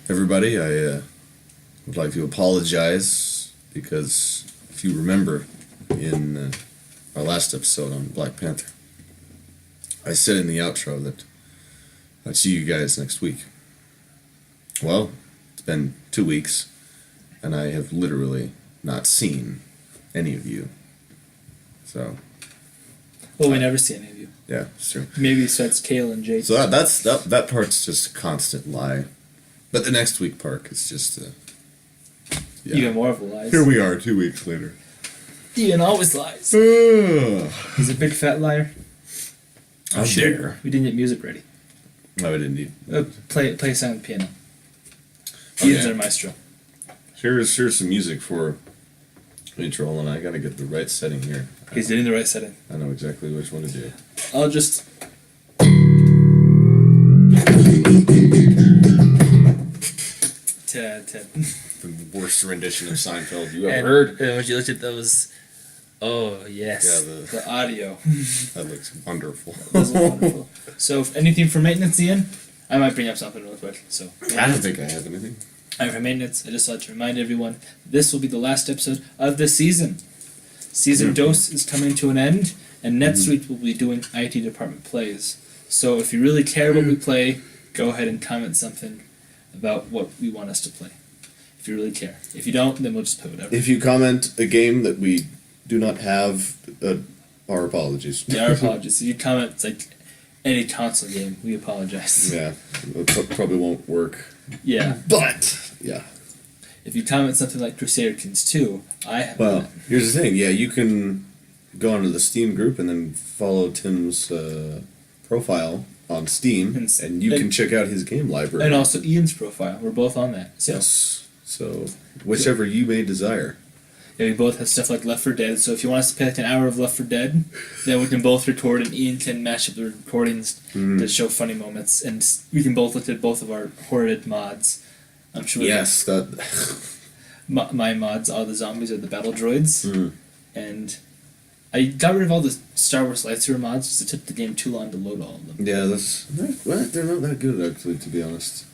everybody. I would like to apologize because if you remember in our last episode on Black Panther, I said in the outro that I'd see you guys next week. Well, it's been 2 weeks, and I have literally not seen any of you. So. Well, we never see any of you. Yeah, it's true. Maybe besides Kale and Jake. So that part's just a constant lie. But the next week part is just even more of a lie. Here we are 2 weeks later. Ian always lies. He's a big fat liar. How dare. We didn't get music ready. No, I didn't need. Play a song on the piano. Okay. Ian's our maestro. Here's some music for intro, and I gotta get the right setting here. He's getting the right setting. I know exactly which one to do. I'll just... 10 out of 10. The worst rendition of Seinfeld you ever heard. And when you looked at those... Oh, yes. Yeah, the audio. That looks wonderful. That was wonderful. So, if anything for maintenance, Ian, I might bring up something real quick. So, I don't think I have anything. For maintenance, I just like to remind everyone this will be the last episode of the season. Season dose is coming to an end, and next week we'll be doing IT department plays. So if you really care what we play, go ahead and comment something about what we want us to play. If you really care. If you don't, then we'll just play whatever. If you comment a game that we do not have, our apologies. Yeah, our apologies. If you comment, it's like any console game, we apologize. Yeah, it probably won't work. Yeah. But, yeah. If you comment something like Crusader Kings 2, I have Well, here's the thing. Yeah, you can go onto the Steam group and then follow Tim's profile on Steam, and you can check out his game library. And also Ian's profile. We're both on that. So. Yes. So, whichever you may desire. Yeah, we both have stuff like Left 4 Dead, so if you want us to play like an hour of Left 4 Dead, then we can both record and Ian can match up the recordings to show funny moments, and we can both look at both of our horrid mods. I'm sure. Yes, that. My mods are the zombies or the battle droids, and I got rid of all the Star Wars lightsaber mods because it took the game too long to load all of them. Yeah, they're not that good actually, to be honest.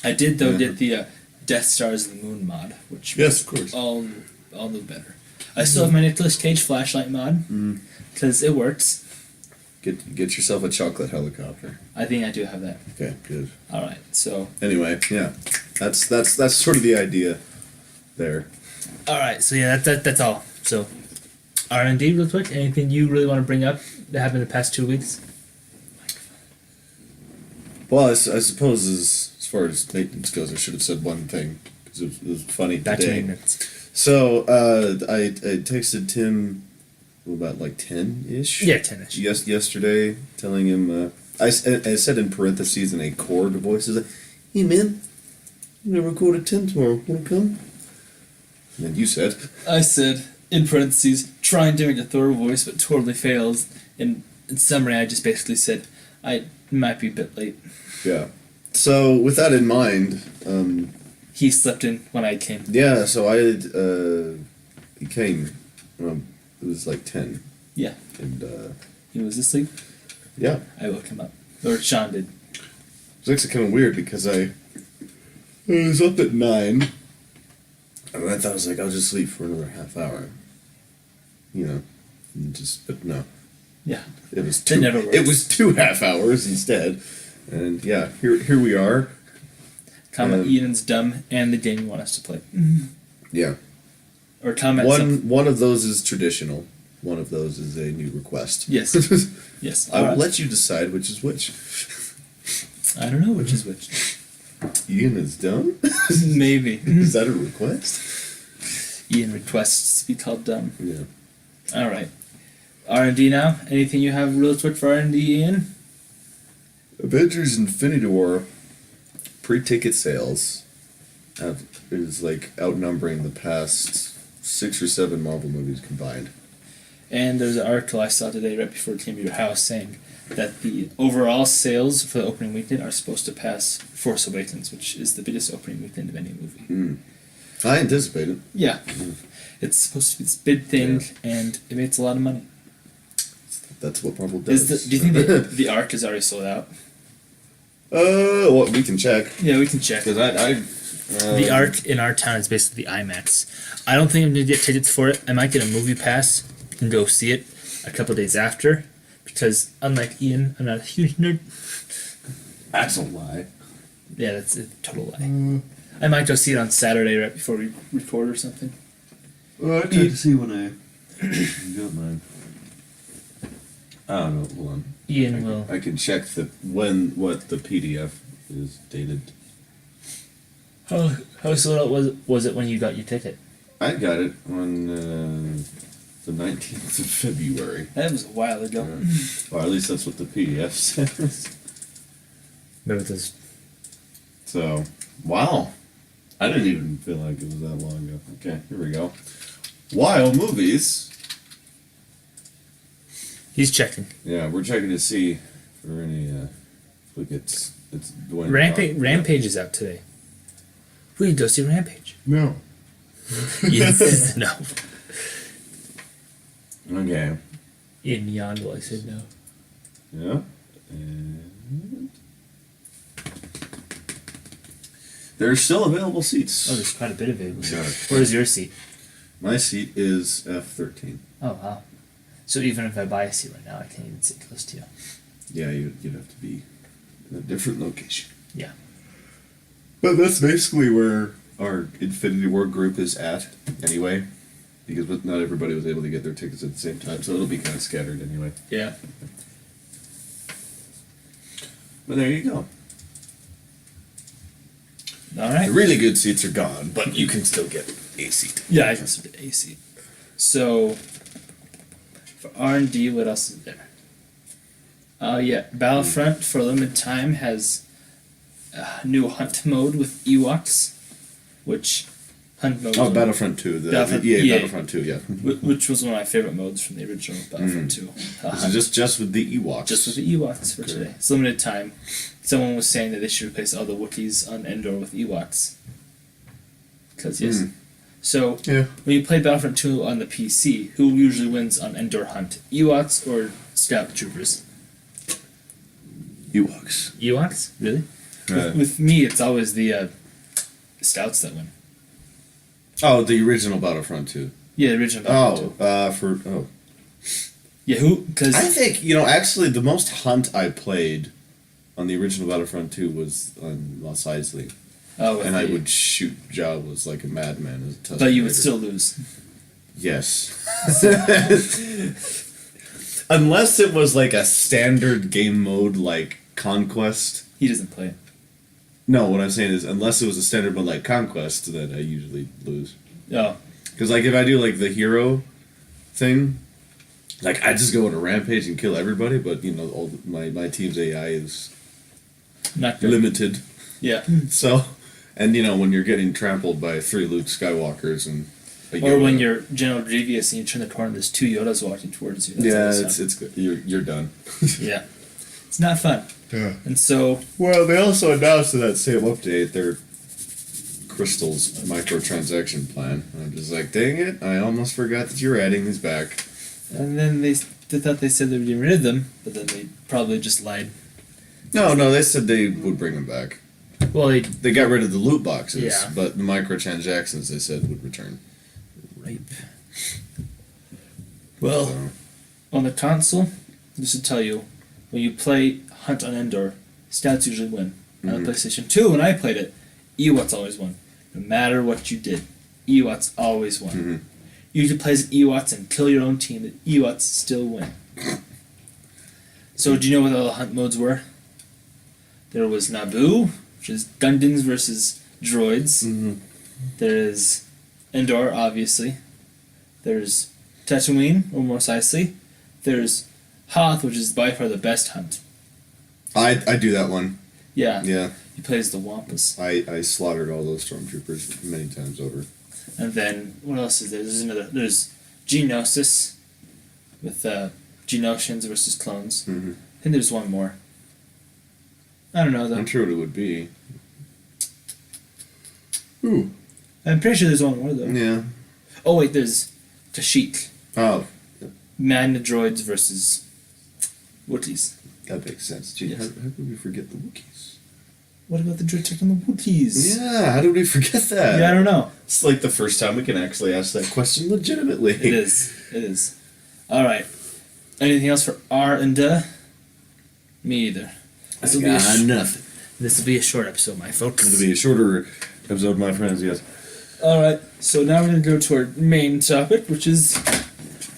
I did though get the Death Stars of the Moon mod, which yes, of course, all the better. I still have my Nicolas Cage flashlight mod because it works. Get yourself a chocolate helicopter. I think I do have that. Okay, good. All right, so anyway, yeah, that's sort of the idea there. All right, so yeah, that's all. So R&D real quick. Anything you really want to bring up that happened in the past 2 weeks? Well, I suppose as far as maintenance goes, I should have said one thing because it was funny Back today. to maintenance. So I texted Tim about like 10-ish. Yeah, 10-ish. Yesterday, telling him I said in parentheses in a chord voice, like, "Hey man, I'm gonna record at 10 tomorrow. Wanna come?" And then you said, I said in parentheses, trying to make a Thor voice, but totally fails. In summary, I just basically said I might be a bit late. Yeah. So with that in mind, he slept in when I came. Yeah. So he came. It was like 10. Yeah. And he was asleep. Yeah. I woke him up, or Sean did. It's actually kind of weird because I was up at 9, and I thought I was like, I'll just sleep for another half hour. You know, but no. Yeah. It was It never works. It was 2 half hours instead, and yeah, here we are. Comment Ian's dumb and the game you want us to play. Yeah. Or comment one of those is traditional. One of those is a new request. Yes. Yes. I will let you decide which is which. I don't know which is which. Ian is dumb? Maybe. Is that a request? Ian requests to be called dumb. Yeah. Alright. R&D now? Anything you have real quick for R&D, Ian? Avengers Infinity War pre-ticket sales is like outnumbering the past 6 or 7 Marvel movies combined. And there's an article I saw today right before it came to your house saying that the overall sales for the opening weekend are supposed to pass Force Awakens, which is the biggest opening weekend of any movie. I anticipate it. Yeah. It's supposed to be this big thing, and it makes a lot of money. That's what Marvel does. Do you think the Ark is already sold out? Well, we can check. Yeah, we can check. Because I The Arc in our town is basically the IMAX. I don't think I'm gonna get tickets for it. I might get a movie pass and go see it a couple days after, because unlike Ian, I'm not a huge nerd. That's a lie. Yeah, that's a total lie. I might go see it on Saturday right before we record or something. Well, I tried to see when I got mine. I don't know. Hold on. Ian will. I can check what the PDF is dated. How sold out was it when you got your ticket? I got it on the 19th of February. That was a while ago. Or at least that's what the PDF says. Remember those? So, wow. I didn't even feel like it was that long ago. Okay, here we go. Wild movies. He's checking. Yeah, we're checking to see for any. Look, it's going. Rampage is out today. We need to go see Rampage. No. Yes. No. Okay. In Yonville, I said no. Yeah. And there's still available seats. Oh, there's quite a bit available. Yeah. Where's your seat? My seat is F13. Oh, wow. So even if I buy a seat right now, I can't even sit close to you. Yeah, you'd have to be in a different location. Yeah. But that's basically where our Infinity War group is at, anyway. Because not everybody was able to get their tickets at the same time, so it'll be kind of scattered anyway. Yeah. But there you go. All right. The really good seats are gone, but you can still get a seat. Yeah, I can sit at AC. So for R&D, what else is there? Yeah, Battlefront for a limited time has a new hunt mode with Ewoks, which hunt mode. Oh, Battlefront 2. Battlefront- Yeah, yeah. Battlefront 2, yeah. Which was one of my favorite modes from the original Battlefront 2. This is just with the Ewoks. Just with the Ewoks for today. It's limited time. Someone was saying that they should replace all the Wookiees on Endor with Ewoks. Because, yes. So, Yeah. when you play Battlefront 2 on the PC, who usually wins on Endor Hunt? Ewoks or Scout Troopers? Ewoks. Ewoks? Really? With me, it's always the Scouts that win. Oh, the original Battlefront 2. Yeah, the original Battlefront 2. Yeah, who? Because I think, actually the most hunt I played on the original Battlefront 2 was on Mos Eisley. And I would shoot Jawas like a madman as a test. But you would still lose. Yes. Unless it was like a standard game mode like Conquest. He doesn't play. No, what I'm saying is, unless it was a standard mode like Conquest, then I usually lose. Oh. Because, like, if I do, like, the hero thing, like, I just go on a rampage and kill everybody, but, all my team's AI is Not good. limited. Yeah. So, and, when you're getting trampled by 3 Luke Skywalkers and a Or when Yoda. you're General Grievous and you turn the corner, there's 2 Yodas walking towards you. That's Yeah, always it's good. You're done. fun. Yeah. It's not fun. Yeah. And so, Well, they also announced in that same update their Crystal's microtransaction plan. And I'm just like, dang it, I almost forgot that you were adding these back. and then they thought they said they were getting rid of them, but then they probably just lied. No, they said they would bring them back. Well, They got rid of the loot boxes, Yeah. but the microtransactions they said would return. rape. Well, So, on the console, just to tell you, when you play Hunt on Endor, Scouts usually win. On the PlayStation 2, when I played it, Ewoks always won. No matter what you did, Ewoks always won. Mhm. You could play as Ewoks and kill your own team, the Ewoks still win. So, do you know what all the hunt modes were? There was Naboo, which is Gundams versus droids. There is Endor, obviously. There's Tatooine, or more precisely. There's Hoth, which is by far the best hunt. I do that one. Yeah, Yeah, he plays the Wampus. I slaughtered all those stormtroopers many times over. And then, what else is there? There's Geonosis, with Geonosians versus clones. Mhm. I think there's one more. I don't know, though. I'm sure what it would be. Ooh. I'm pretty sure there's one more, though. Yeah. Oh, wait, there's Kashyyyk. Oh, Magna droids versus Wookiees. that makes sense. Gee, Yes. how could we forget the Wookiees? what about the droid taking the Wookiees? Yeah, how did we forget that? Yeah, I don't know. It's like the first time we can actually ask that question legitimately. It is. It is. All right. Anything else for R and D? Me either. This will be nothing. This will be a short episode, my folks. It'll be a shorter episode, my friends, yes. All right. So now we're gonna go to our main topic, which is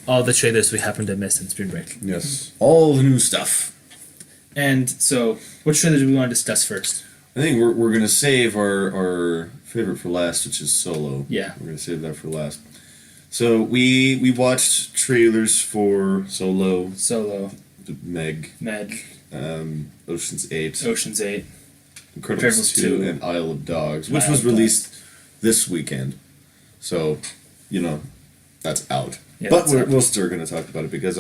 all the trailers we happen to miss in spring break. Yes. All the new stuff. And so, what trailer do we want to discuss first? I think we're going to save our favorite for last, which is Solo. Yeah. We're going to save that for last. So we watched trailers for Solo, Solo, Meg, Meg, Ocean's 8, Ocean's 8. Incredibles 2, and Isle of Dogs, which Isle was of Dogs. released this weekend. So, that's out. Yeah, but that's out. we're still going to talk about it because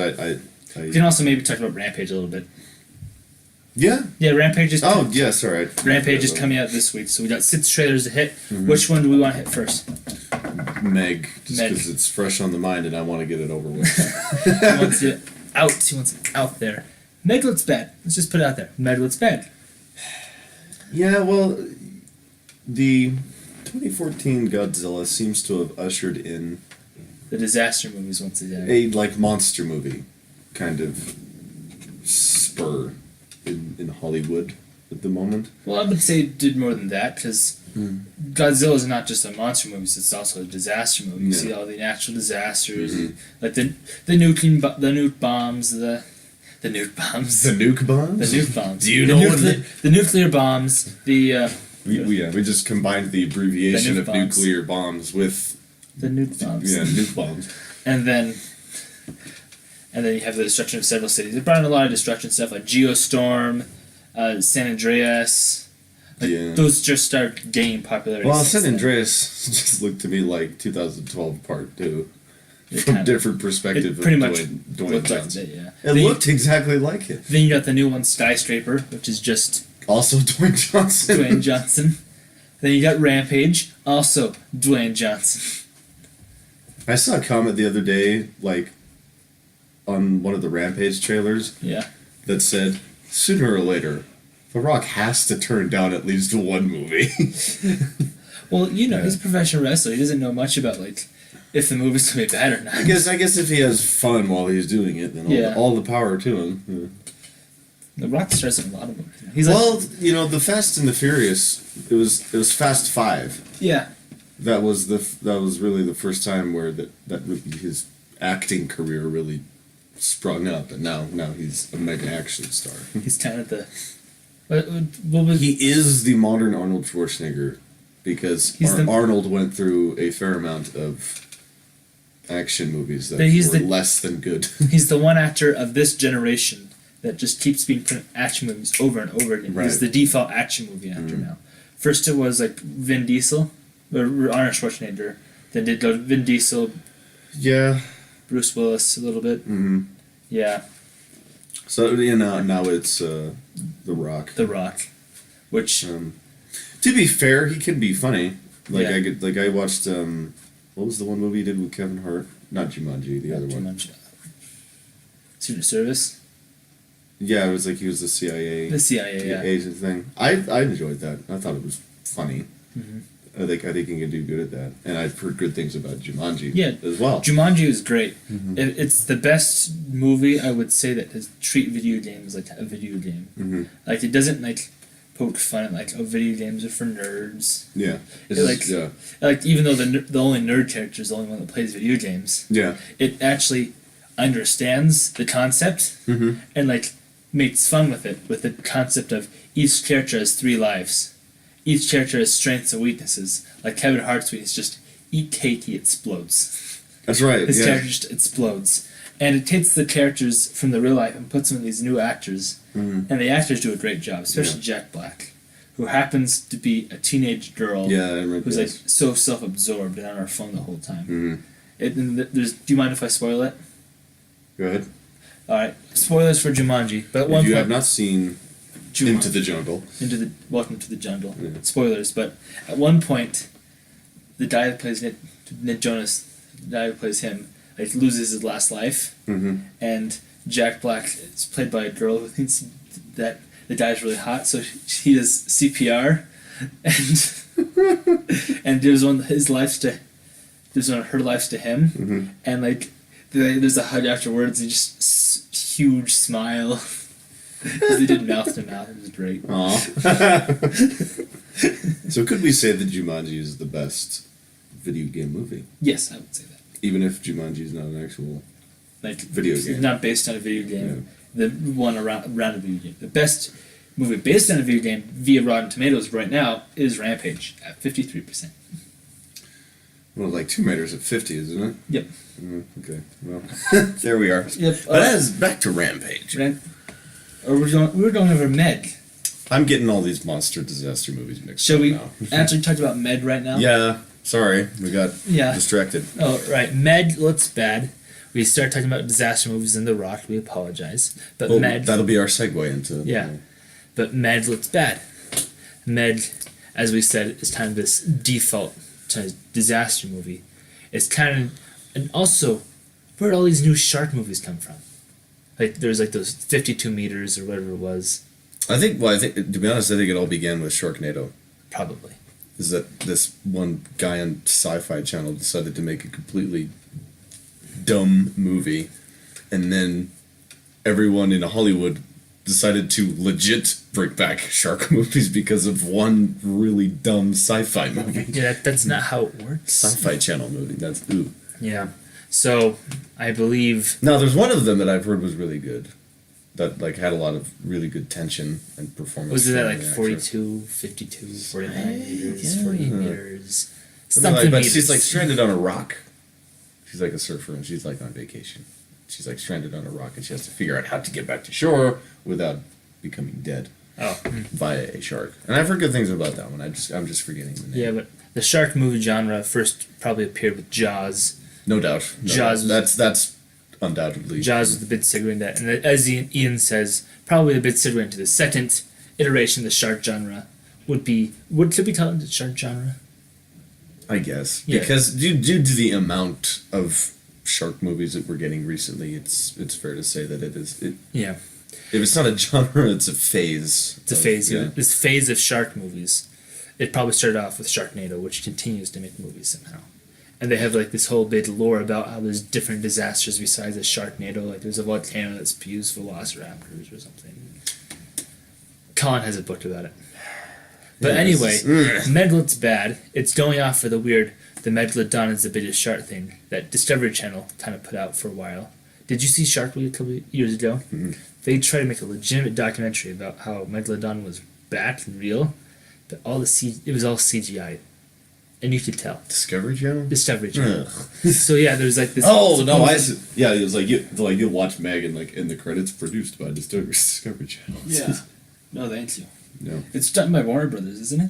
We can also maybe talk about Rampage a little bit. Yeah. Yeah, Rampage is. Oh, yes, all right. Rampage is coming out this week, so we got 6 trailers to hit. Mm-hmm. Which one do we want to hit first? Meg, just Meg. because it's fresh on the mind and I want to get it over with. He wants it out. He wants it out there. Meg looks bad. Let's just put it out there. Meg looks bad. Yeah, well, the 2014 Godzilla seems to have ushered in The disaster movies once again. a monster movie kind of spur in Hollywood at the moment. Well, I would say it did more than that because Godzilla is not just a monster movie; it's also a disaster movie. You Yeah. see all the natural disasters, Mhm. like the nuke bombs, the nuke bombs, The nuke bombs? the nuke bombs. Do you the know what the nuclear bombs? The we just combined the abbreviation The nuke of bombs. nuclear bombs with the nuke bombs. nuke bombs. And then you have the destruction of several cities. They brought in a lot of destruction stuff like Geostorm, San Andreas. Yeah. Those just start gaining popularity. Well, since San then. Andreas just looked to me like 2012 Part 2. It From kind of- different perspective it pretty of much Dwayne looked like Johnson. it, yeah. It Then looked exactly like it. Then you got the new one, Skyscraper, which is just Also Dwayne Johnson. Dwayne Johnson. Then you got Rampage, also Dwayne Johnson. I saw a comment the other day, on one of the Rampage trailers, Yeah. that said, sooner or later, The Rock has to turn down at least one movie. Well, Yeah. he's a professional wrestler. He doesn't know much about if the movie's gonna be bad or not. I guess if he has fun while he's doing it, then Yeah. all the power to him. Yeah. The Rock stars in a lot of movies. He's Well, the Fast and the Furious, it was Fast 5. yeah. That was really the first time where that his acting career really sprung up, and now he's a mega action star. He's kind of the. What was He is the modern Arnold Schwarzenegger, because He's the- Arnold went through a fair amount of action movies that But he's were the- less than good. He's the one actor of this generation that just keeps being put in action movies over and over again. Right. He's the default action movie actor now. First it was Vin Diesel, or Arnold Schwarzenegger. Then did go Vin Diesel, Yeah. Bruce Willis a little bit. hmm Yeah, So now it's The Rock. The Rock, which To be fair, he can be funny. Yeah. I watched what was the one movie he did with Kevin Hart? Not Jumanji, the other too one. much. Secret Service, Yeah, it was he was the CIA the CIA. Yeah. agent thing. I enjoyed that. I thought it was funny. Mhm. I think he can do good at that, and I've heard good things about Jumanji. Yeah. as well. Jumanji is great. Mhm. It's the best movie I would say that has treat video games like a video game. hmm It doesn't poke fun at video games are for nerds. Yeah, It, yeah, Even though the only nerd character is the only one that plays video games, yeah. it actually understands the concept hmm and makes fun with it, with the concept of each character has 3 lives. Each character has strengths and weaknesses. Like Kevin Hart's weakness, just eat cake, he explodes. That's right. His yeah. character just explodes. And it takes the characters from the real life and puts them in these new actors. Mhm. And the actors do a great job, especially Jack Black, who happens to be a teenage girl Yeah, I remember. who's this. so self-absorbed and on her phone the whole time. Mhm. Do you mind if I spoil it? Go ahead. All right, spoilers for Jumanji. But at one If you point, have not seen Into the Jungle, Welcome to the Jungle. Yeah. Spoilers, but at one point, the guy that plays Nick Jonas, the guy who plays him, loses his last life, hmm and Jack Black is played by a girl who thinks that the guy's really hot, so he does CPR, and gives one her life to him, and like there's a hug afterwards, and just huge smile. Because they did mouth to mouth. It was great. Aw. So could we say that Jumanji is the best video game movie? Yes, I would say that. Even if Jumanji is not an actual Like video it's game. not based on a video game. The one around a video game. The best movie based on a video game via Rotten Tomatoes right now is Rampage at 53%. Well, like Tomb Raider's at 50, isn't it? Yep. Okay. Well, there we are. Yep. But as back to Rampage. Or we're going over Meg. I'm getting all these monster disaster movies mixed Shall up we now. actually talk about Med right now? Yeah, sorry, we got Yeah. distracted. Oh, right. Med looks bad. We start talking about disaster movies in The Rock. We apologize. But Well, Med... that'll be our segue into. Yeah. But Med looks bad. Med, as we said, is kind of this default kind of disaster movie. It's kind of... And also, where did all these new shark movies come from? Like, there's like those 52 meters or whatever it was. I think, to be honest, I think it all began with Sharknado. Probably. Is that this one guy on Sci-Fi Channel decided to make a completely dumb movie, and then everyone in Hollywood decided to legit bring back shark movies because of one really dumb sci-fi movie. Yeah, that's not how it works. Sci-Fi Channel movie. That's ooh. Yeah. So, I believe... Now, there's one of them that I've heard was really good. That like had a lot of really good tension and performance. Was it from at like the actor. 42, 52, 49 meters, yeah. 48 meters? Something like, but meters. she's like stranded on a rock. She's like a surfer and she's like on vacation. She's like stranded on a rock and she has to figure out how to get back to shore without becoming dead Oh. via a shark. And I've heard good things about that one. I'm just forgetting the name. Yeah, but the shark movie genre first probably appeared with Jaws. No doubt. No Jaws doubt. was- That's undoubtedly. Jaws was the big segue in that. And as Ian says, probably the big segue into the second iteration of the shark genre would be... Should we call it the shark genre? I guess Yeah. because due to the amount of shark movies that we're getting recently, it's fair to say that it is. Yeah. If it's not a genre, it's a phase. It's a phase. Yeah. This phase of shark movies. It probably started off with Sharknado, which continues to make movies somehow. And they have like this whole big lore about how there's different disasters besides the Sharknado. Like there's a volcano that spews velociraptors or something. Colin has a book about it. But Yeah, anyway, this Megalodon's bad. It's going off for the weird. The Megalodon is the biggest shark thing that Discovery Channel kind of put out for a while. Did you see Shark Week a couple of years ago? Mhm. They tried to make a legitimate documentary about how Megalodon was back and real, but it was all CGI, and you could tell. Discovery Channel. Discovery Channel. Ugh. So yeah, there's like this. Oh no! Yeah, it was like you'll watch Meg and like in the credits produced by Discovery Channel. Yeah. No, thank you. No, It's done by Warner Brothers, isn't it?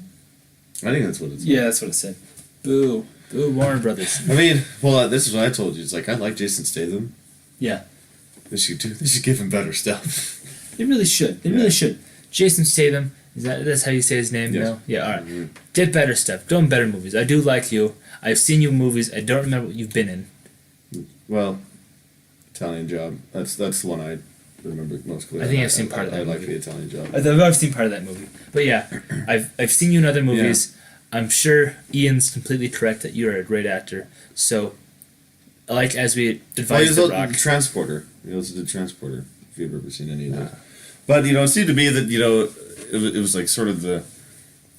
I think that's what it's. Yeah, that's what it said. Boo. Boo, Warner Brothers. I mean, well, this is what I told you. It's like I like Jason Statham. Yeah. They should give him better stuff. They really should. They Yeah. really should. Jason Statham. That's how you say his name? Yes. No? Yeah, alright. Mhm. Get better stuff. Doing better movies. I do like you. I've seen you in movies. I don't remember what you've been in. Well, Italian Job. That's the one I remember most clearly. I think I've seen part of that I like movie. the Italian Job. I've seen part of that movie. But yeah, I've seen you in other movies. I'm sure Ian's completely correct that you're a great actor. So, like as we Well, he advised was The also Rock. Transporter. He also did Transporter. If you've ever seen any of those. But it seemed to be that it was like sort of the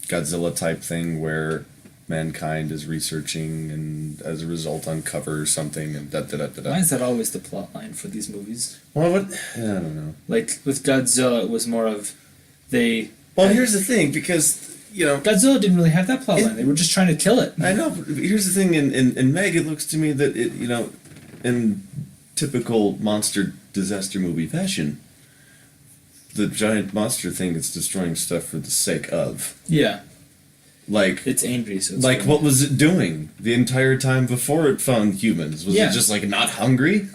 Godzilla type thing where mankind is researching and as a result uncovers something and da da da da Why da. is that always the plot line for these movies? Well, what? I don't know. Like with Godzilla, it was more of Well, here's the thing, because Godzilla didn't really have that plot line. They were just trying to kill it. I know. But here's the thing. In Meg, it looks to me that it in typical monster disaster movie fashion, the giant monster thing is destroying stuff for the sake of. Yeah, Like, it's angry. So it's like what was it doing the entire time before it found humans? Was Yeah. it just like not hungry?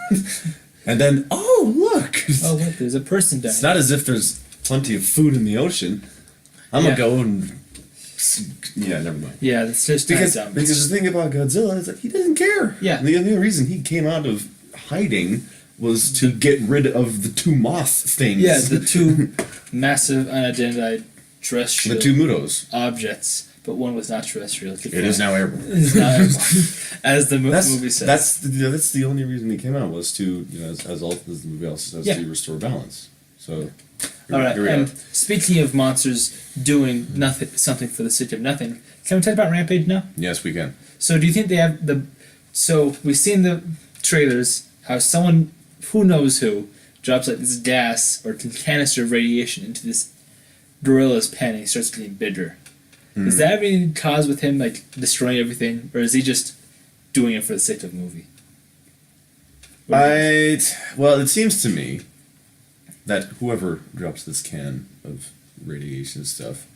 And then, oh look! Oh, look, there's a person down It's there. not as if there's plenty of food in the ocean. I'm Yeah. gonna go and. Yeah, never mind. Yeah, that's just Because dumb. the thing about Godzilla is that he doesn't care. Yeah. The only reason he came out of hiding was to get rid of the two moth things. Yeah, the two massive unidentified terrestrial the two Mutos. objects, but one was not terrestrial. It is now airborne. It is not airborne, as the movie says. That's the only reason he came out was to, as the movie also says, Yeah. to restore balance. So All right, here we and are. speaking of monsters doing something for the sake of nothing, can we talk about Rampage now? Yes, we can. So do you think they have the? So we've seen the trailers how someone who knows who drops like this gas or canister of radiation into this gorilla's pen and he starts getting bigger. Does that have any cause with him like destroying everything, or is he just doing it for the sake of the movie? Well, it seems to me that whoever drops this can of radiation stuff,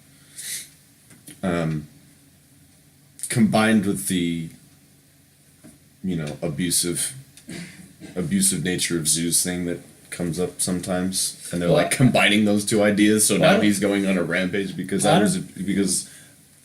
combined with the, abusive nature of Zeus thing that comes up sometimes, and they're Well, like combining those two ideas. So well, I now don't- he's going on a rampage because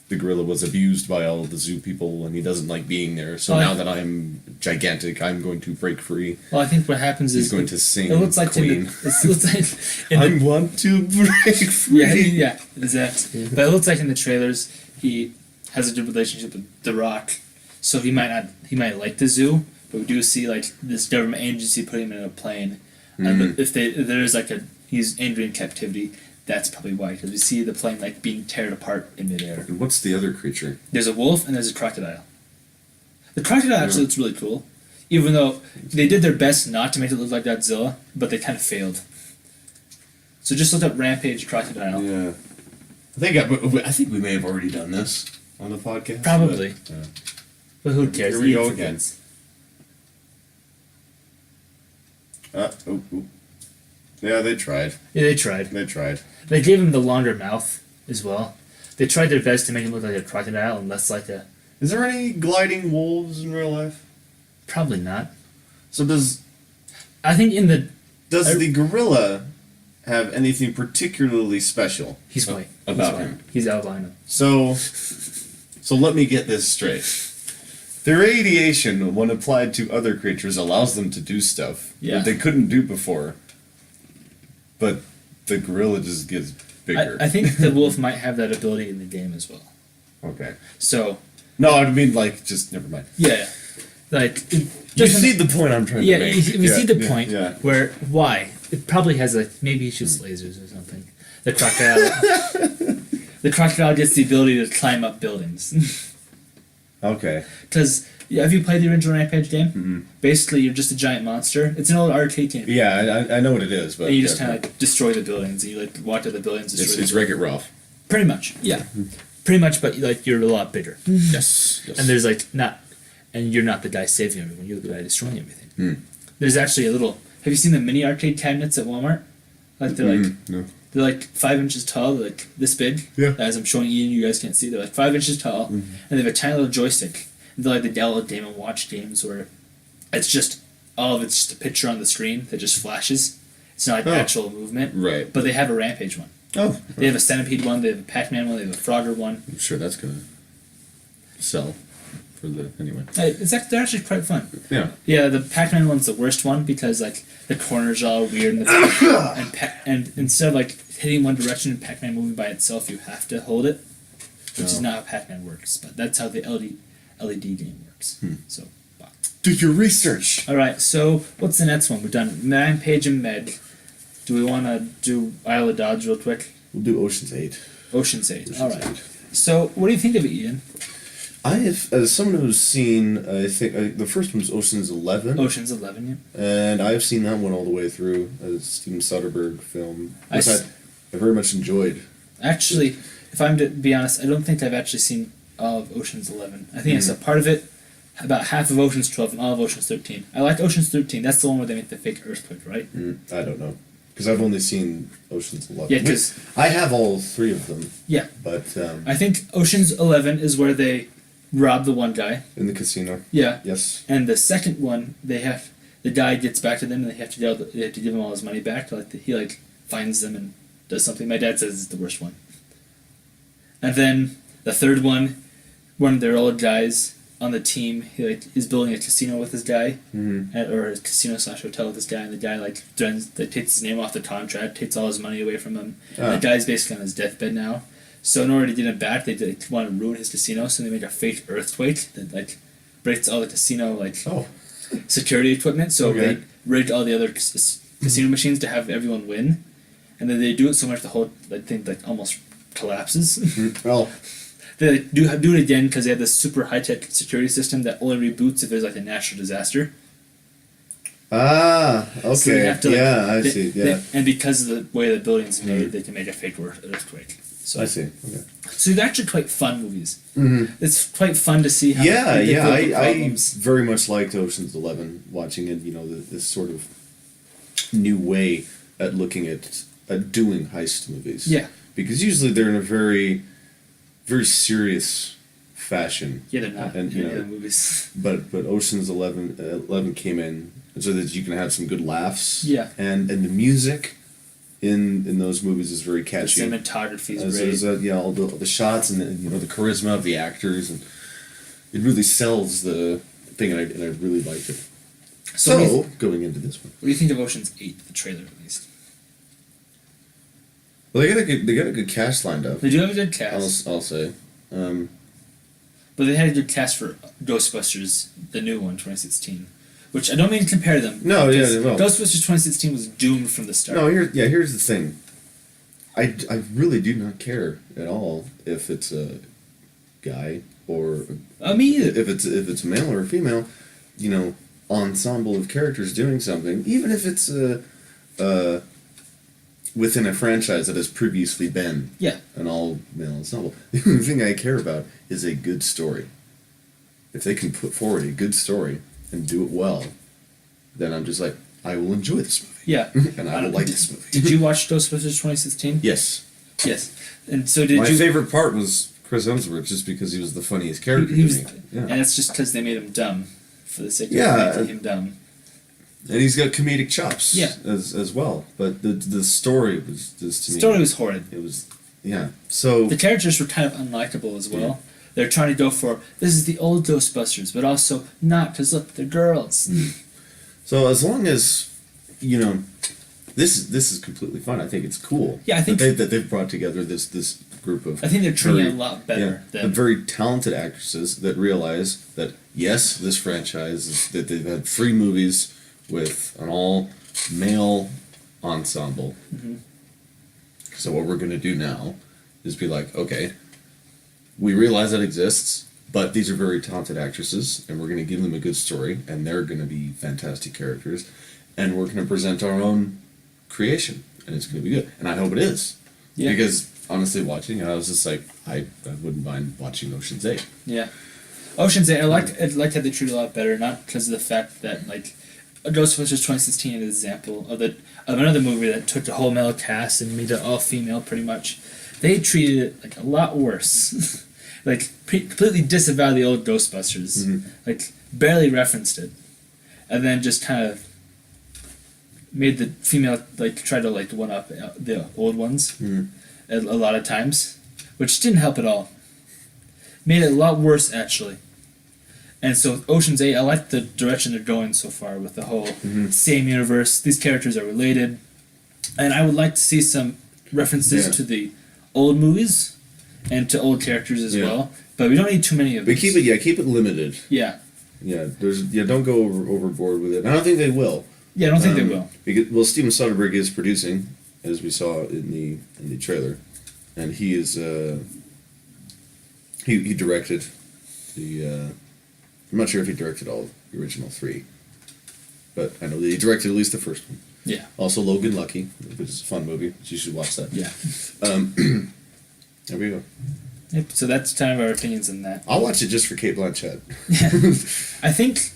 the gorilla was abused by all of the zoo people, and he doesn't like being there. So Well, now that I'm gigantic, I'm going to break free. Well, I think what happens He's is going to sing It looks like Queen. it looks like in I the, want to break free. yeah, exactly. But it looks like in the trailers he has a good relationship with The Rock, so he might like the zoo, but we do see like this government agency putting him in a plane, and if there's like he's angry in captivity, that's probably why, because we see the plane like being torn apart in midair. And what's the other creature? There's a wolf and there's a crocodile. The crocodile actually looks really cool, even though they did their best not to make it look like Godzilla, but they kind of failed. So just look up Rampage Crocodile. Yeah, I think we may have already done this on the podcast. Probably. But, yeah. But who cares? Here we go Eat again. forgets. Yeah, they tried. Yeah, they tried. They tried. They gave him the longer mouth as well. They tried their best to make him look like a crocodile and less like a... Is there any gliding wolves in real life? Probably not. So does I think in the... the gorilla have anything particularly special He's white. about He's white. him? He's albino. So let me get this straight. The radiation, when applied to other creatures, allows them to do stuff Yeah. that they couldn't do before. But the gorilla just gets bigger. I think the wolf might have that ability in the game as well. Okay. So, No, I mean, just never mind. yeah. Like... You just see the point I'm trying Yeah, to make. we see the point Yeah. where why it probably has like maybe he shoots lasers or something. The crocodile, the crocodile gets the ability to climb up buildings. Okay. Because have you played the original Rampage game? Mm-hmm. Basically, you're just a giant monster. It's an old arcade game. Yeah, I know what it is, but And you just kind of like destroy the buildings. And you like walk to the buildings. Destroy it's the Wreck-It Ralph. pretty much, yeah, pretty much. But like you're a lot bigger, Yes. and there's like not, and you're not the guy saving everyone. You're the guy destroying everything. Mm. There's actually a little. Have you seen the mini arcade cabinets at Walmart? Like they're like No. they're like 5 inches tall, they're like this big. Yeah. As I'm showing Ian, you guys can't see. They're like 5 inches tall, and they have a tiny little joystick. And they're like the Dell Game and Watch games where it's just all of it's just a picture on the screen that just flashes. It's not like actual movement. Right. But they have a Rampage one. Oh. They have a Centipede one. They have a Pac-Man one. They have a Frogger one. I'm sure that's gonna sell for the anyway. They're actually quite fun. Yeah. Yeah, the Pac-Man one's the worst one because like the corners are all weird and and instead of like hitting one direction in Pac-Man moving by itself, you have to hold it, which is not how Pac-Man works. But that's how the LED game works. So, wow. Do your research. All right. So what's the next one? We've done Rampage and Meg. Do we want to do Isle of Dodge real quick? We'll do Ocean's 8. Ocean's 8. All right. So what do you think of it, Ian? I have, as someone who's seen, I think the first one was Ocean's 11. Ocean's 11. Yeah. And I've seen that one all the way through. A Steven Soderbergh film, I which s- I very much enjoyed. Actually, if I'm to be honest, I don't think I've actually seen all of Ocean's 11. I think I saw part of it, about half of Ocean's 12, and all of Ocean's 13. I like Ocean's 13. That's the one where they make the fake earthquake, right? I don't know. Because I've only seen Ocean's 11. Yeah, 'cause- I have all three of them. Yeah. But I think Ocean's 11 is where they rob the one guy. in the casino. Yeah. Yes. And the second one, the guy gets back to them, and they have to give him all his money back. He finds them and does something. My dad says it's the worst one. And then the third one, one of their old guys on the team. He like is building a casino with this guy, Mm-hmm. or a casino slash hotel with this guy, and the guy like takes his name off the contract, takes all his money away from him. And Ah. the guy's basically on his deathbed now. So in order to get him back, they want to ruin his casino, so they make a fake earthquake that like breaks all the casino like Oh. security equipment. So Okay. they rigged all the other casino machines to have everyone win, and then they do it so much the whole thing like almost collapses. Well, They like, do it again because they have this super high tech security system that only reboots if there's like a natural disaster. okay. So they have to, like, yeah, I they- see. they- Yeah, and because of the way the building's made, they can make a fake earthquake. So I see. Okay. So they're actually quite fun movies. Mm-hmm. It's quite fun to see how Yeah, they yeah. deal with the I problems. very much liked Ocean's 11. Watching it, this sort of new way at looking at doing heist movies. Yeah. Because usually they're in a very, very serious fashion. Yeah, they're not And, in you any know, of the movies. But Ocean's 11 came in so that you can have some good laughs. Yeah. And the music in those movies is very The catchy. cinematography is As great. yeah, all the shots and the charisma of the actors, and it really sells the thing, and I really liked it. So, So, what going into this one, do you think of Ocean's 8, the trailer at least? well, they got a good cast lined up. They do have a good cast, I'll say. but they had a good cast for Ghostbusters, the new one, 2016. Which I don't mean to compare them. No, yeah, because they will. Ghostbusters 2016 was doomed from the start. No, here's the thing. I really do not care at all if it's a guy or Me either. if it's a male or a female, ensemble of characters doing something, even if it's within a franchise that has previously been Yeah. an all male ensemble. The only thing I care about is a good story. If they can put forward a good story and do it well, then I'm just like, I will enjoy this movie. Yeah. And I will like this movie. Did you watch Ghostbusters 2016? Yes. Yes. And so did My you? favorite part was Chris Hemsworth, just because he was the funniest He, character he to was, me. Yeah. and it's just because they made him dumb, for the sake of Yeah. making him dumb. And he's got comedic chops Yeah. as well. But the story was just to The me. story was horrid. It was, yeah. So The characters were kind of unlikable as well. They're trying to go for this is the old Ghostbusters, but also not because look, they're girls. so as long as this is completely fun. I think it's cool. Yeah, I think- that they've brought together this group of. I think they're treating very- it a lot better yeah, than very talented actresses that realize that yes, this franchise is that they've had 3 movies with an all male ensemble. Mhm. So what we're gonna do now is be like, okay, we realize that exists, but these are very talented actresses, and we're gonna give them a good story, and they're gonna be fantastic characters, and we're gonna present our own creation, and it's gonna be good, and I hope it is. Yeah. Because honestly, watching it, I was just like, I wouldn't mind watching Ocean's 8. Yeah. Ocean's 8, I liked how they treated it a lot better, not because of the fact that, like, Ghostbusters 2016 is an example of another movie that took the whole male cast and made it all female pretty much. They treated it, like, a lot worse. Like, completely disavowed the old Ghostbusters. Mhm. Like, barely referenced it. And then just kind of made the female, like, try to, like, one-up the old ones Mhm. a lot of times, which didn't help at all. Made it a lot worse, actually. And so Ocean's 8, I like the direction they're going so far with the whole same universe. These characters are related. And I would like to see some references Yeah. to the old movies and to old characters as Yeah. well. But we don't need too many of But these. keep it limited. Yeah. Yeah, don't go overboard with it. I don't think they will. Yeah, I don't think they will. Because, Steven Soderbergh is producing, as we saw in the trailer, and he is he directed the. I'm not sure if he directed all the original 3, but I know that he directed at least the first one. Yeah. Also, Logan Lucky, which is a fun movie. So you should watch that. Yeah. There we go. Yep. So that's kind of our opinions on that. I'll watch it just for Kate Blanchett. I think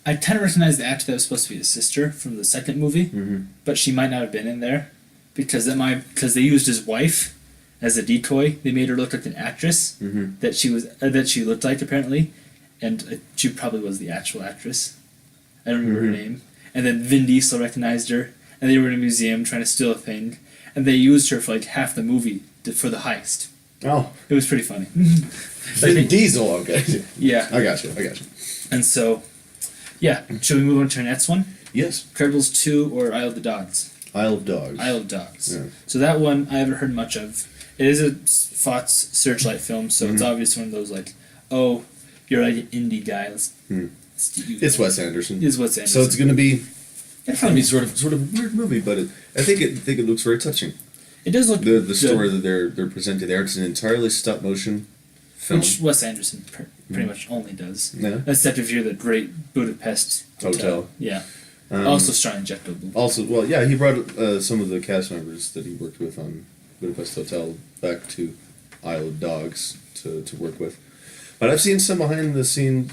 I kind of recognize the actor that was supposed to be the sister from the second movie, but she might not have been in there because they used his wife as a decoy. They made her look like an actress that she looked like apparently, and she probably was the actual actress. I don't remember her name. And then Vin Diesel recognized her, and they were in a museum trying to steal a thing, and they used her for like half the movie for the heist. Oh, It was pretty funny. Vin Diesel. Okay, Yeah. I got you. And so, yeah. Should we move on to our next one? Yes, Incredibles 2 or Isle of the Dogs? Isle of Dogs. Isle of Dogs. Yeah. So that one I haven't heard much of. It is a Fox Searchlight film, so it's obviously one of those like, oh, you're like an indie guy. Let's do It's Wes Anderson. Is Wes Anderson. So it's gonna be. It's gonna be sort of a weird movie, but I think it looks very touching. It does look The good, story that they're presenting there. It's an entirely stop motion film. which Wes Anderson pretty much only does. Yeah. Except if you're the Great Budapest Hotel. Yeah. Um, Also starring Jeff Goldblum. Also, well, yeah, he brought some of the cast members that he worked with on Budapest Hotel back to Isle of Dogs to work with. But I've seen some behind the scenes,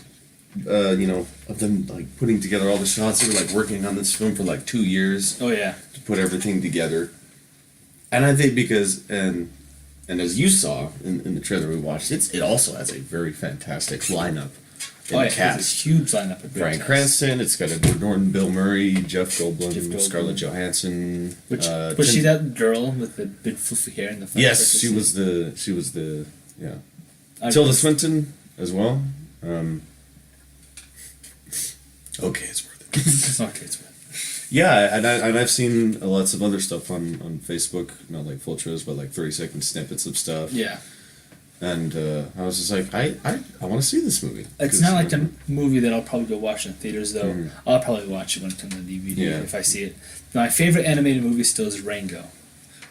of them like putting together all the shots. They were like working on this film for like 2 years Oh yeah. to put everything together. And I think and as you saw in the trailer we watched, it also has a very fantastic lineup in Oh the yeah. cast. It's a huge lineup of great Bryan cast. Cranston, it's got Edward Norton, Bill Murray, Jeff Goldblum, Jeff Goldblum. Scarlett Johansson. Which Tim- was she that girl with the big fluffy hair in the front? Yes, she was the yeah. I- Tilda Swinton as well. Okay, it's worth it. It's not okay, it's weird. Yeah, and I've seen lots of other stuff on Facebook, not like full shows, but like 30-second snippets of stuff. Yeah. And I was just like, I want to see this movie. It's not like a movie that I'll probably go watch in theaters, though. Mhm. I'll probably watch it when it comes on DVD Yeah. if I see it. My favorite animated movie still is Rango,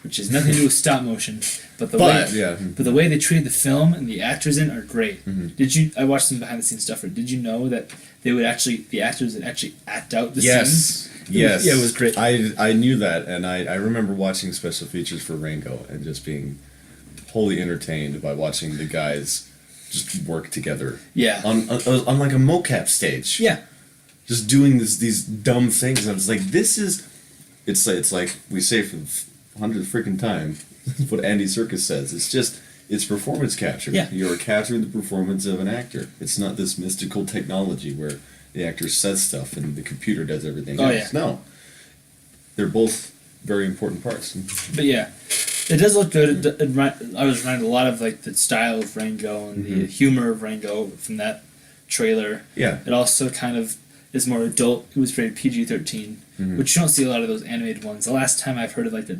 which has nothing to do with stop motion, but the way they treated the film and the actors in are great. Mhm. I watched some behind the scenes stuff. Did you know that the actors would actually act out the scenes? Yes. Yeah, it was great. I knew that, and I remember watching special features for Rango and just being wholly entertained by watching the guys just work together Yeah. on like a mocap stage. Yeah. Just doing these dumb things. And I was like, this is. It's like we say for the 100th freaking time what Andy Serkis says. It's performance capture. Yeah. You're capturing the performance of an actor. It's not this mystical technology where the actor says stuff and the computer does everything Oh, else. yeah. No. They're both very important parts. But yeah, it does look good. I was reminded a lot of like the style of Rango and the humor of Rango from that trailer. Yeah. It also kind of is more adult. It was rated PG-13, which you don't see a lot of those animated ones. The last time I've heard of like a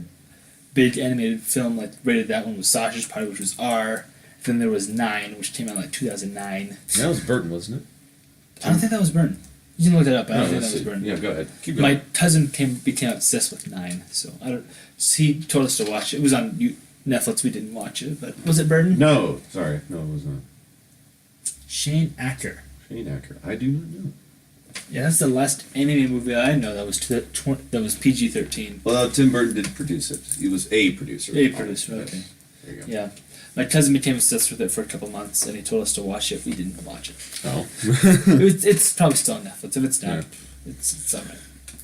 big animated film like rated that one was Sausage Party, which was R. Then there was 9, which came out like 2009. That was Burton, wasn't it? I don't think that was Burn. You can look that up. I don't think let's that was see. Burn. Yeah, go ahead. Keep going. My cousin became obsessed with 9, so I don't. He told us to watch it. It was on Netflix. We didn't watch it, but was it Burden? No, sorry. No, it was not. Shane Acker. Shane Acker. I do not know. Yeah, that's the last animated movie I know that was that was PG-13. Well, Tim Burton did produce it. He was a producer. A producer, Yes. okay. There you go. Yeah, my cousin became obsessed with it for a couple months, and he told us to watch it. We didn't watch it. Oh. It's probably still on Netflix. If it's not, Yeah. it's alright.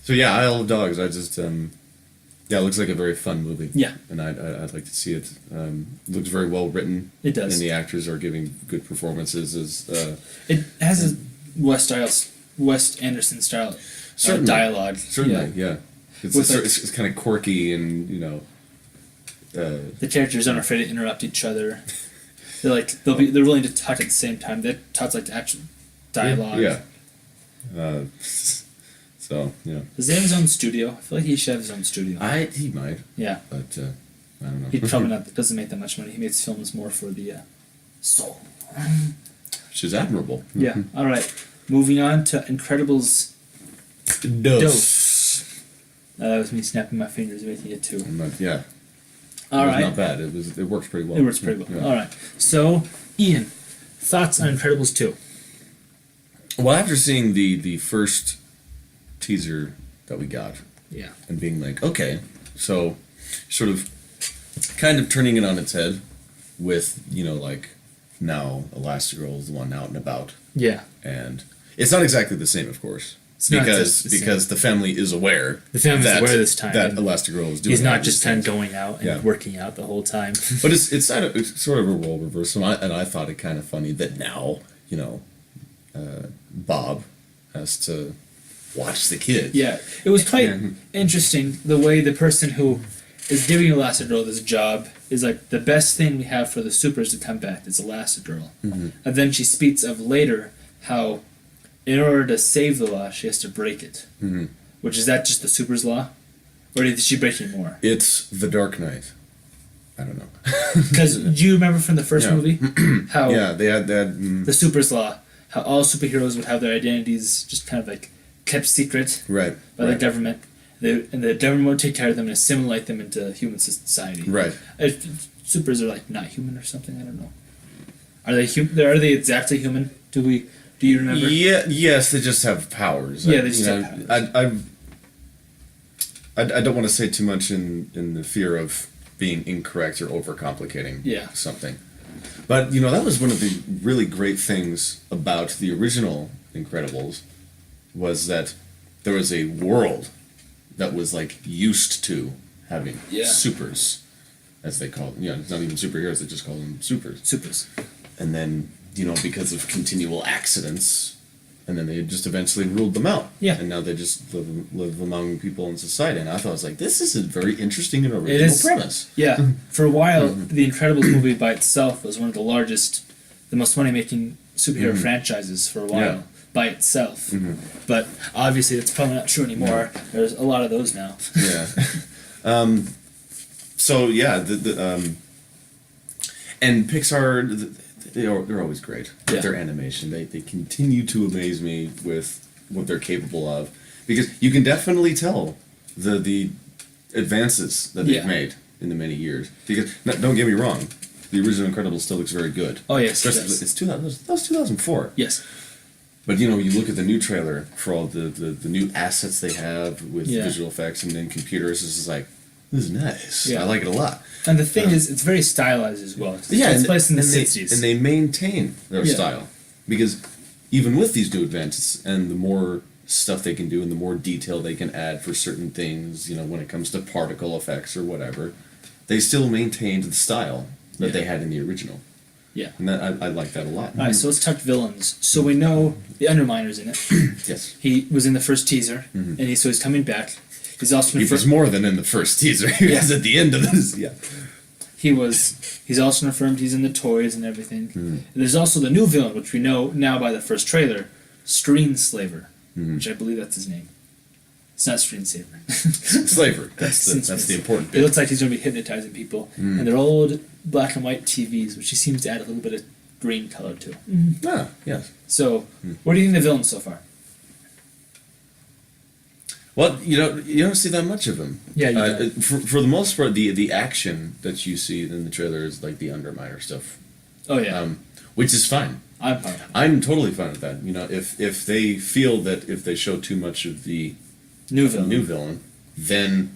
So yeah, Isle of Dogs. I just yeah, it looks like a very fun movie. Yeah, And I'd like to see it. It looks very well written. it does. And the actors are giving good performances. It has a Wes Anderson style Certainly. dialogue. Certainly, yeah. It's, With, like- it's kind of quirky and The characters aren't afraid to interrupt each other. They're willing to talk at the same time. That talks like the actual dialogue. Yeah. So yeah. Does he have his own studio? I feel like he should have his own studio. He might, Yeah. but I don't know. He probably not doesn't make that much money. He makes films more for the soul. Which is admirable. Yeah. All right. Moving on to Incredibles Dose. That was me snapping my fingers making it too. Yeah. All it was right. Not bad. It works pretty well. It works pretty well. Yeah. All right. So, Ian, thoughts on Incredibles 2? Well, after seeing the first teaser that we got, Yeah. and being like, okay, so sort of kind of turning it on its head with, like now Elastigirl is the one out and about. Yeah. And it's not exactly the same, of course. It's not because the same. because the family is aware. The family's that, aware this time, that and Elastigirl is doing. He's all not these just kind of things. going out and Yeah. working out the whole time. But it's sort of a role reversal, and I thought it kind of funny that now Bob has to watch the kid. Yeah, it was quite interesting the way the person who is giving Elastigirl this job is like the best thing we have for the supers to come back is Elastigirl. Mhm. And then she speaks of later how in order to save the law, she has to break it. Mhm. Which is that just the supers law? Or did she break any more? It's the Dark Knight. I don't know. Because do you remember from the first Yeah. movie how Yeah, they had that. the supers law, how all superheroes would have their identities just kind of like kept secret Right. by the Right. government. And the government would take care of them and assimilate them into human society. Right. Supers are like not human or something. I don't know. Are they human? Are they exactly human? Do you remember? Yeah. Yes, they just have powers. Yeah, they just have powers. I don't want to say too much in the fear of being incorrect or overcomplicating Yeah. something. But that was one of the really great things about the original Incredibles was that there was a world that was like used to having Yeah. supers, as they call them. It's not even superheroes; they just call them supers. Supers. And then because of continual accidents, and then they just eventually ruled them out. Yeah. And now they just live among people in society. And I thought it was like, this is a very interesting and original is. premise. Yeah. For a while, the Incredibles movie by itself was one of the largest, the most money-making superhero franchises for a while. Yeah. By itself. Mhm. But obviously that's probably not true anymore. There's a lot of those now. Yeah. So yeah, and Pixar, they're always great with Yeah. their animation. They continue to amaze me with what they're capable of, because you can definitely tell the advances that they've Yeah. made in the many years. Because don't get me wrong, the original Incredibles still looks very good. Oh yes, it Especially, does. it's 2000. That was 2004. Yes. But you look at the new trailer for all the new assets they have with Yeah. visual effects and then computers. This is like, this is nice. Yeah. I like it a lot. And the thing is, it's very stylized as well. It's Yeah, takes place in the and 60s. they maintain their Yeah. style, because even with these new advances and the more stuff they can do and the more detail they can add for certain things, when it comes to particle effects or whatever, they still maintained the style that Yeah. they had in the original. Yeah. And that I like that a lot. Alright, so let's talk villains. So we know the Underminer's in it. Yes. He was in the first teaser, Mhm. and he's coming back. He's also He in was more than in the first teaser. He was at the end of this. Yeah. He's also confirmed he's in the toys and everything. Mhm. And there's also the new villain, which we know now by the first trailer, Screenslaver, Mhm. which I believe that's his name. It's not Screensaver. Slavery. That's the important It bit. looks like he's going to be hypnotizing people, Mm. and they're old black and white TVs, which he seems to add a little bit of green color to. Ah, yes. So, Mm. what do you think of the villain so far? Well, you don't see that much of him. Yeah, you don't. For the most part, the action that you see in the trailer is like the Underminer stuff, Oh yeah, which is fine. I'm fine. I'm totally fine with that. If they feel that if they show too much of the New villain. new villain, then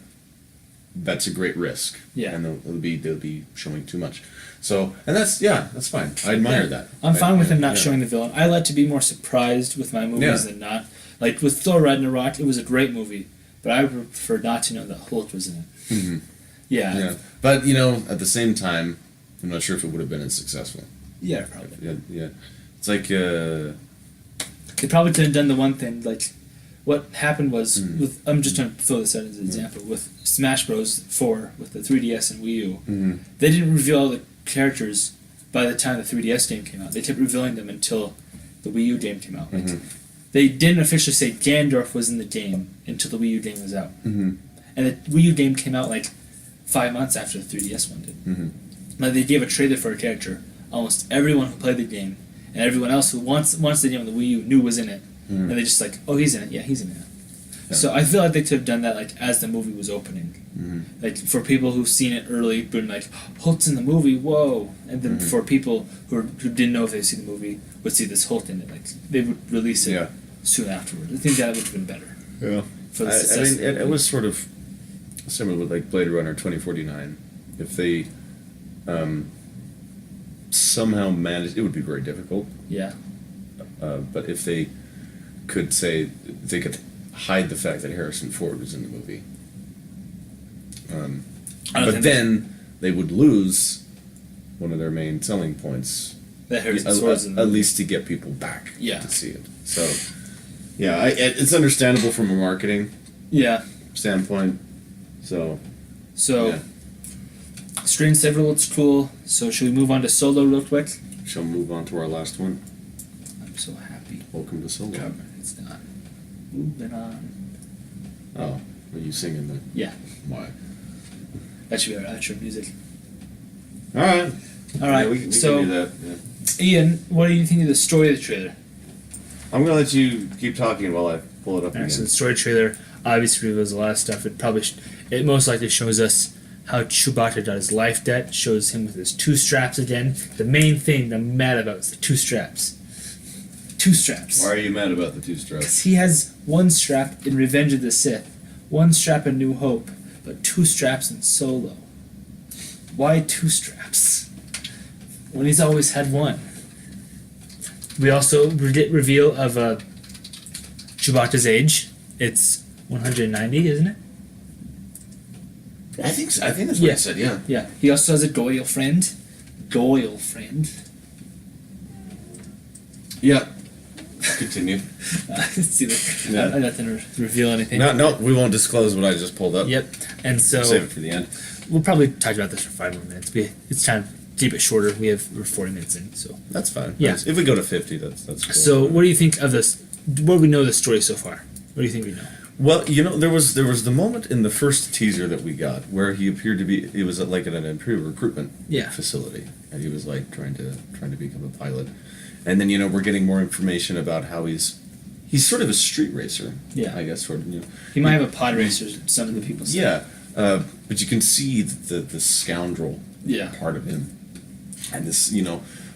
that's a great risk. Yeah. And they'll be showing too much. So, and that's fine. I admire Yeah. that. I'm fine with him not yeah. showing the villain. I like to be more surprised with my movies Yeah. than not. Like with Thor Ragnarok, it was a great movie, but I would prefer not to know that Hulk was in it. Mhm. Yeah. Yeah. But at the same time, I'm not sure if it would have been as successful. Yeah, probably. Yeah. Yeah. It's like. They probably could have done the one thing, like, what happened was, Mm. with I'm just going to throw this out as an example, with Smash Bros. 4, with the 3DS and Wii U, Mhm. they didn't reveal all the characters by the time the 3DS game came out. They kept revealing them until the Wii U game came out. Like, Mhm. they didn't officially say Gandorf was in the game until the Wii U game was out. Mhm. And the Wii U game came out like 5 months after the 3DS one did. Mhm. Like they gave a trailer for a character. Almost everyone who played the game and everyone else who once the game on the Wii U knew was in it. Mhm. And they just like, oh, he's in it. Yeah, he's in it. Yeah. So I feel like they could have done that like as the movie was opening. Mhm. Like for people who've seen it early, been like, Hulk's in the movie, whoa! And then Mhm. for people who didn't know if they'd see the movie would see this Hulk in it. Like they would release it Yeah. soon afterward. I think that would have been better Yeah. for the I success. mean, of the it movie. was sort of similar with like Blade Runner 2049. If they somehow managed, it would be very difficult. Yeah. But if they could say they could hide the fact that Harrison Ford was in the movie, I don't but think then they would lose one of their main selling points. that Harrison Ford's in the At movie. least to get people back Yeah. to see it. So, yeah, it's understandable from a marketing Yeah. standpoint. So, So, Yeah. Strange Several looks cool. So should we move on to Solo real quick? Shall we move on to our last one? I'm so happy. Welcome to Solo. Cover. It's not. Moving on. Oh, are you singing the? Yeah. Why? That should be our outro music. All right. All right. Yeah, we so, can do that. Yeah. Ian, what do you think of the story of the trailer? I'm gonna let you keep talking while I pull it up Alright, so again. the story trailer obviously reveals a lot of stuff. It probably, it most likely shows us how Chewbacca got his life debt. Shows him with his two straps again. The main thing that I'm mad about is the two straps. Two straps. Why are you mad about the two straps? 'Cause he has one strap in Revenge of the Sith, one strap in New Hope, but two straps in Solo. Why two straps? When he's always had one. We also did reveal of Chewbacca's age. It's 190, isn't it? I think so. I think that's what Yeah. I said. Yeah. Yeah. He also has a Goyle friend. Goyle friend. Yeah. Continue. See, the, Yeah. I nothing to reveal anything. No, we won't disclose what I just pulled up. Yep. And so Save it for the end. we'll probably talk about this for 5 more minutes. It's time to keep it shorter. We're 40 minutes in, so. That's fine. Yeah. If we go to 50, that's cool. So, what do you think of this? What do we know of the story so far? What do you think we know? Well, there was the moment in the first teaser that we got where he appeared to be. It was like at an Imperial recruitment Yeah. facility, and he was like trying to become a pilot. And then we're getting more information about how he's sort of a street racer. Yeah. I guess sort of. He might have a pod racer. Some of the people say. Yeah, but you can see the scoundrel Yeah. part of him, and this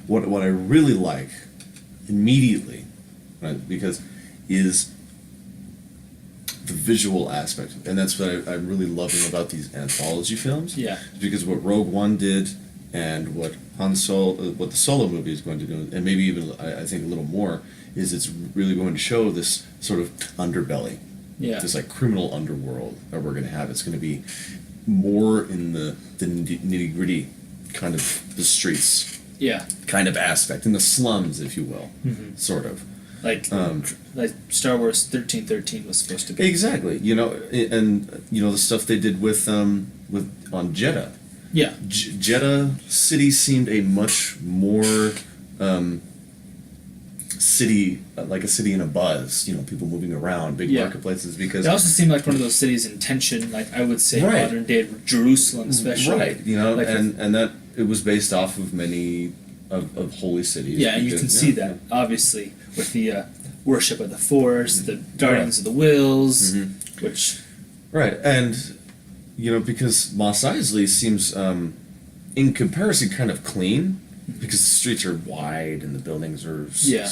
what I really like immediately, right, because is the visual aspect, and that's what I'm really loving about these anthology films. Yeah. Because what Rogue One did, and what what the Solo movie is going to do, and maybe even I think a little more, is it's really going to show this sort of underbelly, Yeah. this like criminal underworld that we're going to have. It's going to be more in the nitty gritty kind of the streets Yeah. kind of aspect, in the slums, if you will, Mhm. sort of. Like, Um, like Star Wars 1313 was supposed to be. Exactly, and the stuff they did with on Jeddah. Yeah. Jeddah city seemed a much more city, like a city in a buzz. People moving around, big Yeah. marketplaces. Because It also seemed like one of those cities in tension. Like I would say, Right. modern day Jerusalem, especially. right, Like and that it was based off of many of holy cities. Yeah, and you can because- see that obviously with the worship of the Force, the Guardians of the Wills, Mhm. which Right, and because Mos Eisley seems, in comparison, kind of clean, because the streets are wide and the buildings are. Yeah.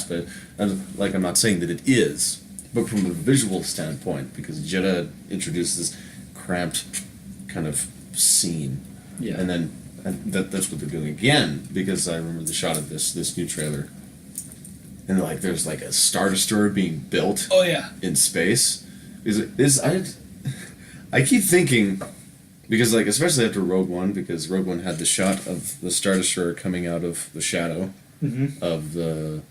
And I'm not saying that it is, but from a visual standpoint, because Jeddah introduces this cramped kind of scene, yeah, and then that's what they're doing again. Because I remember the shot of this new trailer, and there's like a Star Destroyer being built oh yeah, in space. I keep thinking, because especially after Rogue One, because Rogue One had the shot of the Star Destroyer coming out of the shadow mm-hmm. of the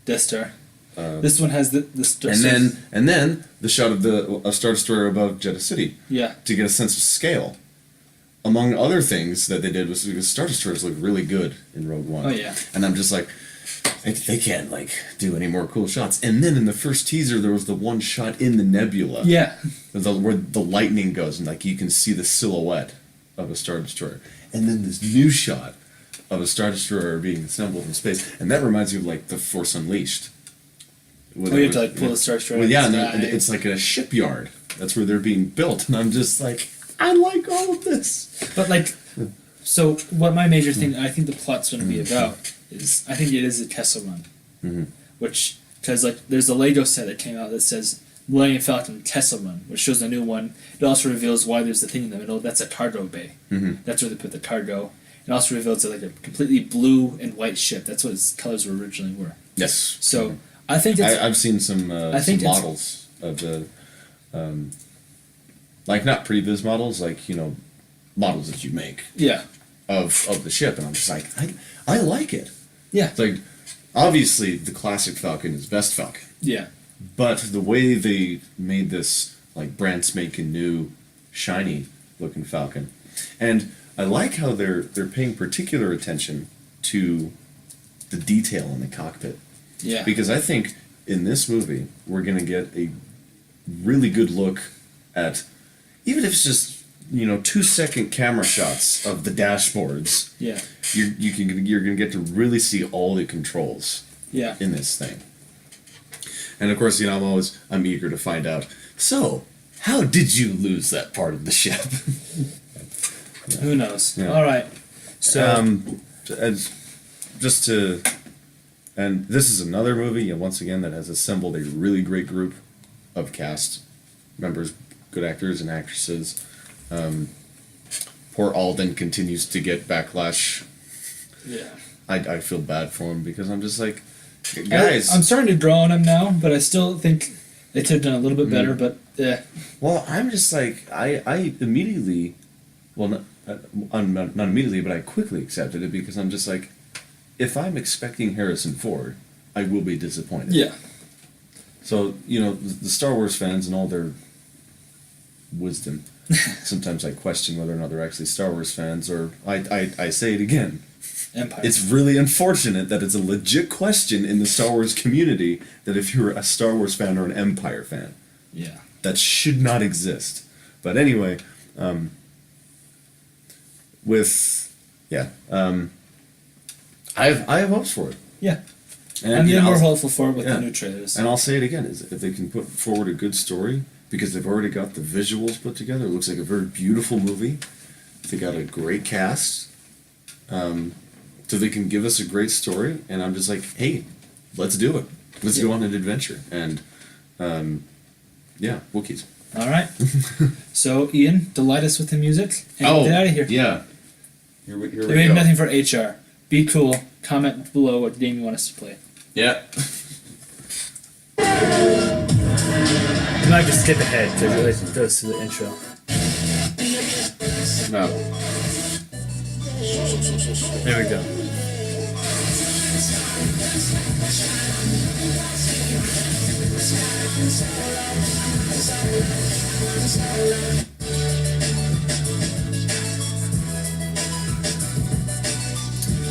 Death Star. uh, This one has the Star. and then the shot of a Star Destroyer above Jeddah City yeah, to get a sense of scale. Among other things that they did was because Star Destroyers look really good in Rogue One. oh yeah, And I'm just like, they can't do any more cool shots. And then in the first teaser, there was the one shot in the nebula. yeah, Where the lightning goes and you can see the silhouette of a Star Destroyer. And then this new shot of a Star Destroyer being assembled in space. And that reminds me of The Force Unleashed. Oh, you have to pull the Star Destroyer. Well, yeah, out of the and sky. it's like a shipyard. That's where they're being built. And I'm just like, I like all of this. But so what my major thing I think the plot's going to be about is I think it is a Kessel Run, Mhm. which because there's a Lego set that came out that says Millennium Falcon Kessel Run, which shows a new one. It also reveals why there's the thing in the middle. That's a cargo bay. Mhm. That's where they put the cargo. It also reveals it's a completely blue and white ship. That's what its colors originally were. Yes. So I think it's I've seen some think it's- models of the, not previs models, models that you make yeah, of the ship, and I'm just like, I like it. yeah, It's obviously the classic Falcon is best Falcon, yeah, but the way they made this brand spanking new, shiny looking Falcon, And I like how they're paying particular attention to the detail in the cockpit. Yeah. Because I think in this movie we're gonna get a really good look at, even if it's just 2-second camera shots of the dashboards. Yeah. You're gonna get to really see all the controls Yeah. in this thing. And of course, I'm eager to find out. So, how did you lose that part of the ship? Who knows? Yeah. All right. So and just to, and this is another movie, once again, that has assembled a really great group of cast members, good actors and actresses. Poor Alden continues to get backlash. yeah. I feel bad for him because I'm just like, guys. I'm starting to draw on him now, but I still think they could have done a little bit better. But Well, I'm just like, I immediately, well, not immediately, but I quickly accepted it because I'm just like, if I'm expecting Harrison Ford, I will be disappointed. yeah. So, the Star Wars fans and all their wisdom, sometimes I question whether or not they're actually Star Wars fans, or I say it again. Empire. It's really unfortunate that it's a legit question in the Star Wars community that if you're a Star Wars fan or an Empire fan. yeah. That should not exist. But anyway, I have hopes for it. Yeah. And, I'm getting more I'll- hopeful for it with yeah. the new trailers. And I'll say it again: is if they can put forward a good story, because they've already got the visuals put together. It looks like a very beautiful movie. They got a great cast. So they can give us a great story, and I'm just like, hey, let's do it. Let's go on an adventure. And Wookiees. All right. So Ian, delight us with the music and get out of here. Yeah. Here we We have nothing for HR. Be cool. Comment below what game you want us to play. Yeah. You might just skip ahead because it goes to the intro. No. There we go.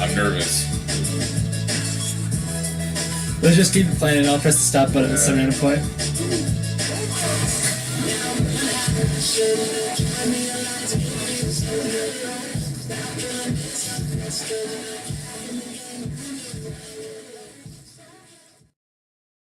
I'm nervous. Let's just keep playing and I'll press the stop button at some random point.